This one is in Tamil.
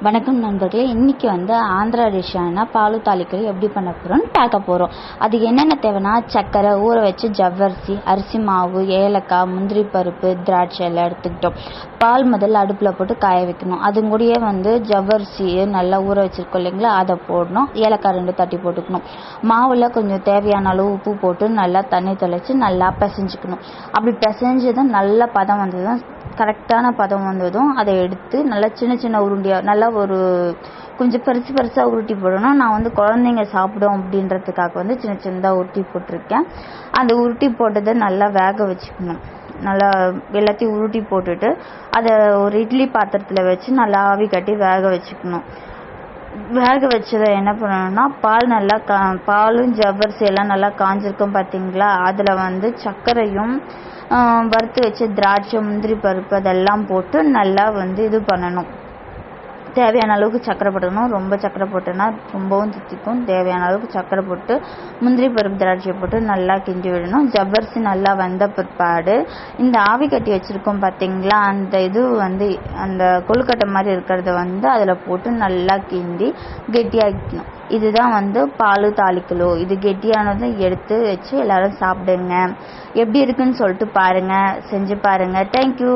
வணக்கம் நண்பர்களே. இன்றைக்கி ஆந்திரா டிஷ்ஷான பாலு தாளிக்கறி எப்படி பண்ண போகிறோன்னு பார்க்க போகிறோம். அதுக்கு என்னென்ன தேவைன்னா, சர்க்கரை, ஊற வச்சு ஜவ்வரிசி, அரிசி மாவு, ஏலக்காய், முந்திரி பருப்பு, திராட்சை எல்லாம் எடுத்துக்கிட்டோம். பால் முதல்ல அடுப்பில் போட்டு காய வைக்கணும். அது கூடயே ஜவ்வரிசியை நல்லா ஊற வச்சுருக்கோம் இல்லைங்களா, அதை போடணும். ஏலக்காய் 2 தட்டி போட்டுக்கணும். மாவில் கொஞ்சம் தேவையான அளவு உப்பு போட்டு நல்லா தண்ணி தெளித்து நல்லா பிசைஞ்சிக்கணும். அப்படி பிசைஞ்சதும் நல்ல பதம் வந்ததும், கரெக்டான பதம் வந்ததும் அதை எடுத்து நல்லா சின்ன சின்ன உருண்டையாக நல்லா கொஞ்சம் பெருசாக உருட்டி போடணும். நான் குழந்தைங்க சாப்பிடும் அப்படின்றதுக்காக சின்ன சின்னதாக உருட்டி போட்டிருக்கேன். அந்த உருட்டி போட்டதை நல்லா வேக வச்சுக்கணும். நல்லா எல்லாத்தையும் உருட்டி போட்டுட்டு அதை ஒரு இட்லி பாத்திரத்தில் வச்சு நல்லா ஆவி கட்டி வேக வச்சுக்கணும். வேக வச்சதை என்ன பண்ணணும்னா, பாலும் ஜவ்வரிசி எல்லாம் நல்லா காஞ்சிருக்கும் பார்த்தீங்களா, அதில் சர்க்கரையும் வறுத்து வச்ச திராட்சை, முந்திரி பருப்பு அதெல்லாம் போட்டு நல்லா இது பண்ணணும். தேவையான அளவுக்கு சர்க்கரை போட்டுக்கணும். ரொம்ப சர்க்கரை போட்டோன்னா ரொம்பவும் தித்திக்கும். தேவையான அளவுக்கு சர்க்கரை போட்டு முந்திரி பருப்பு, திராட்சை போட்டு நல்லா கிண்டி விடணும். ஜவ்வரிசி நல்லா வந்த பிற்பாடு இந்த ஆவி கட்டி வச்சுருக்கோம் பார்த்தீங்களா, அந்த அந்த கொழுக்கட்டை மாதிரி இருக்கிறத அதில் போட்டு நல்லா கிண்டி கெட்டியாக்கணும். இதுதான் பாலு தாளிக்கலோ. இது கெட்டியானதை எடுத்து வச்சு எல்லோரும் சாப்பிடுங்க. எப்படி இருக்குன்னு சொல்லிட்டு பாருங்கள், செஞ்சு பாருங்கள். தேங்க்யூ.